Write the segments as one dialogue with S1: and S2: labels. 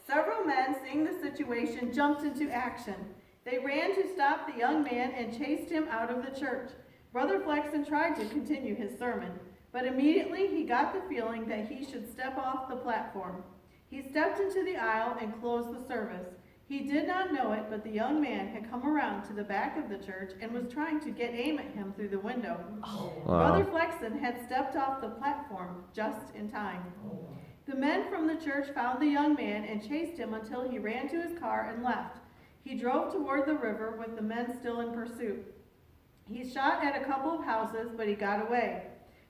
S1: Several men, seeing the situation, jumped into action. They ran to stop the young man and chased him out of the church. Brother Flexon tried to continue his sermon, but immediately he got the feeling that he should step off the platform. He stepped into the aisle and closed the service. He did not know it, but the young man had come around to the back of the church and was trying to get aim at him through the window.
S2: Wow.
S1: Brother Flexon had stepped off the platform just in time. The men from the church found the young man and chased him until he ran to his car and left. He drove toward the river with the men still in pursuit. He shot at a couple of houses, but he got away.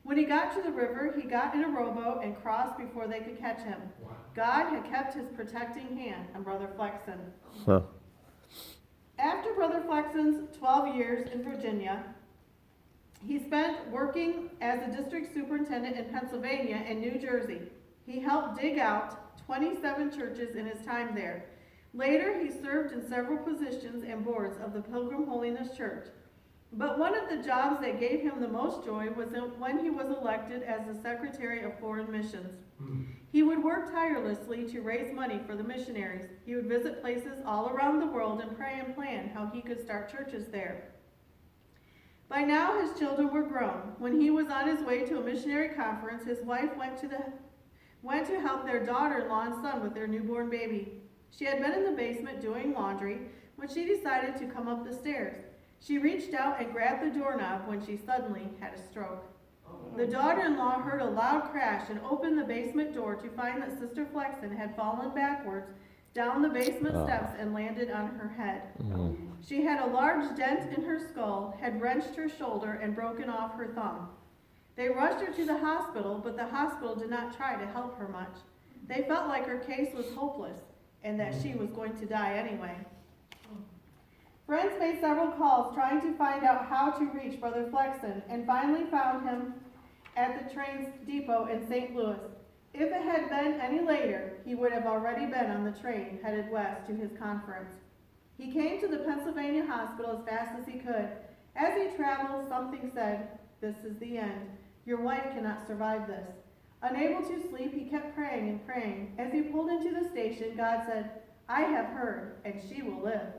S1: When he got to the river, he got in a rowboat and crossed before they could catch him.
S2: Wow.
S1: God had kept his protecting hand on Brother Flexon.
S3: Huh.
S1: After Brother Flexon's 12 years in Virginia, he spent working as a district superintendent in Pennsylvania and New Jersey. He helped dig out 27 churches in his time there. Later, he served in several positions and boards of the Pilgrim Holiness Church. But one of the jobs that gave him the most joy was when he was elected as the Secretary of Foreign Missions. He would work tirelessly to raise money for the missionaries. He would visit places all around the world and pray and plan how he could start churches there. By now, his children were grown. When he was on his way to a missionary conference, his wife went to help their daughter-in-law and son with their newborn baby. She had been in the basement doing laundry when she decided to come up the stairs. She reached out and grabbed the doorknob when she suddenly had a stroke. The daughter-in-law heard a loud crash and opened the basement door to find that Sister Flexon had fallen backwards down the basement steps and landed on her head. She had a large dent in her skull, had wrenched her shoulder, and broken off her thumb. They rushed her to the hospital, but the hospital did not try to help her much. They felt like her case was hopeless and that she was going to die anyway. Friends made several calls trying to find out how to reach Brother Flexon and finally found him at the train depot in St. Louis. If it had been any later, he would have already been on the train headed west to his conference. He came to the Pennsylvania hospital as fast as he could. As he traveled, something said, "This is the end. Your wife cannot survive this." Unable to sleep, he kept praying and praying. As he pulled into the station, God said, "I have heard, and she will live."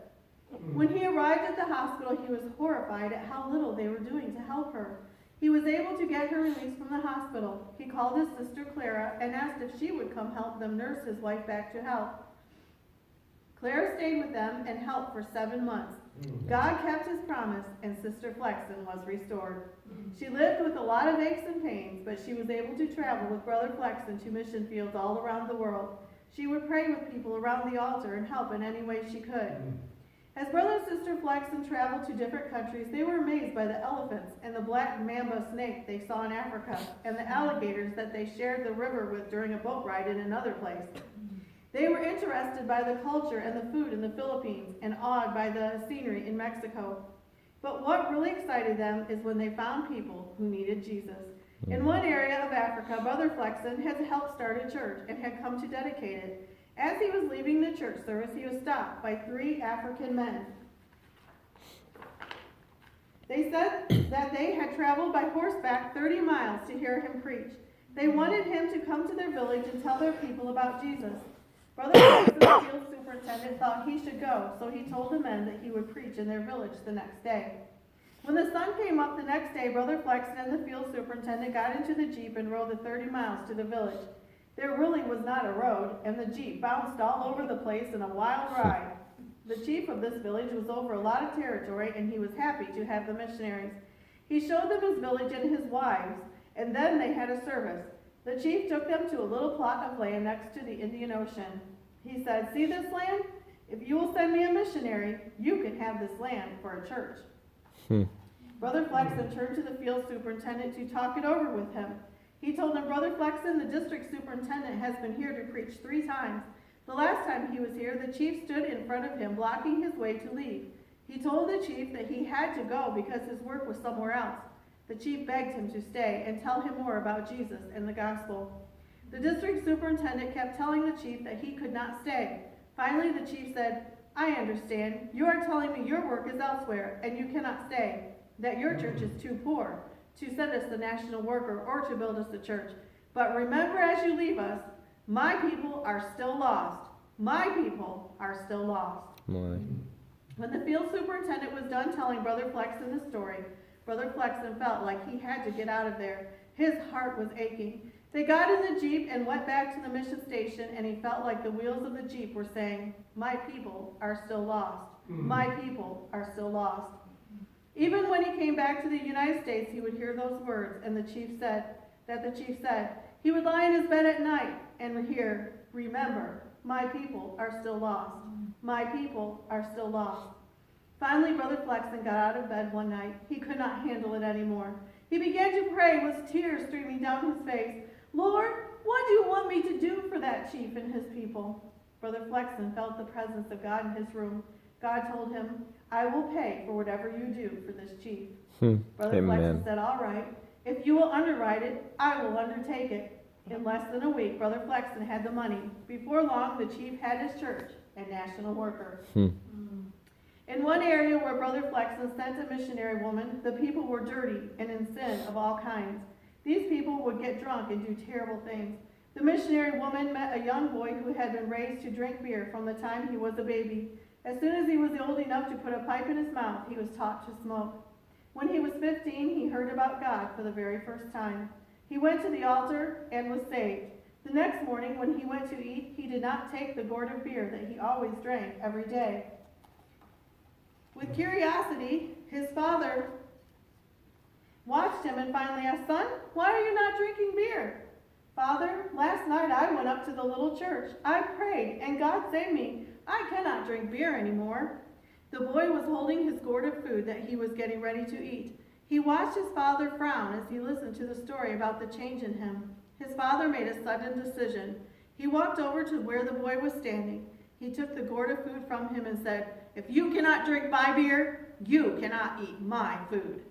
S1: When he arrived at the hospital, he was horrified at how little they were doing to help her. He was able to get her released from the hospital. He called his sister Clara and asked if she would come help them nurse his wife back to health. Clara stayed with them and helped for 7 months. God kept his promise, and Sister Flexon was restored. She lived with a lot of aches and pains, but she was able to travel with Brother Flexon to mission fields all around the world. She would pray with people around the altar and help in any way she could. As Brother and Sister Flexon traveled to different countries, they were amazed by the elephants and the black mamba snake they saw in Africa, and the alligators that they shared the river with during a boat ride in another place. They were interested by the culture and the food in the Philippines and awed by the scenery in Mexico. But what really excited them is when they found people who needed Jesus. In one area of Africa, Brother Flexon had helped start a church and had come to dedicate it. As he was leaving the church service, he was stopped by 3 African men. They said that they had traveled by horseback 30 miles to hear him preach. They wanted him to come to their village and tell their people about Jesus. Brother Flexon, the field superintendent, thought he should go, so he told the men that he would preach in their village the next day. When the sun came up the next day, Brother Flexon and the field superintendent got into the Jeep and rode the 30 miles to the village. There really was not a road, and the Jeep bounced all over the place in a wild ride. The chief of this village was over a lot of territory, and he was happy to have the missionaries. He showed them his village and his wives, and then they had a service. The chief took them to a little plot of land next to the Indian Ocean. He said, "See this land? If you will send me a missionary, you can have this land for a church." Brother Flexon turned to the field superintendent to talk it over with him. He told him, "Brother Flexon, the district superintendent has been here to preach 3 times. The last time he was here, the chief stood in front of him, blocking his way to leave. He told the chief that he had to go because his work was somewhere else. The chief begged him to stay and tell him more about Jesus and the gospel. The district superintendent kept telling the chief that he could not stay. Finally, the chief said, "I understand. You are telling me your work is elsewhere and you cannot stay, that your church is too poor to send us the national worker or to build us a church. But remember as you leave us, my people are still lost. My people are still lost.
S2: My.
S1: When the field superintendent was done telling Brother Flexon the story, Brother Flexon felt like he had to get out of there. His heart was aching. They got in the Jeep and went back to the mission station, and he felt like the wheels of the Jeep were saying, my people are still lost. My people are still lost. Even when he came back to the United States, he would hear those words, and the chief said, he would lie in his bed at night and hear, remember, my people are still lost. My people are still lost. Finally, Brother Flexon got out of bed one night. He could not handle it anymore. He began to pray with tears streaming down his face. Lord, what do you want me to do for that chief and his people? Brother Flexon felt the presence of God in his room. God told him, I will pay for whatever you do for this chief. Brother Flexon said, all right, if you will underwrite it, I will undertake it. In less than a week, Brother Flexon had the money. Before long, the chief had his church and national worker. In one area where Brother Flexon sent a missionary woman, the people were dirty and in sin of all kinds. These people would get drunk and do terrible things. The missionary woman met a young boy who had been raised to drink beer from the time he was a baby. As soon as he was old enough to put a pipe in his mouth, he was taught to smoke. When he was 15, he heard about God for the very first time. He went to the altar and was saved. The next morning, when he went to eat, he did not take the gourd of beer that he always drank every day. With curiosity, his father watched him and finally asked, son, why are you not drinking beer? Father, last night I went up to the little church. I prayed, and God saved me. I cannot drink beer anymore. The boy was holding his gourd of food that he was getting ready to eat. He watched his father frown as he listened to the story about the change in him. His father made a sudden decision. He walked over to where the boy was standing. He took the gourd of food from him and said, if you cannot drink my beer, you cannot eat my food.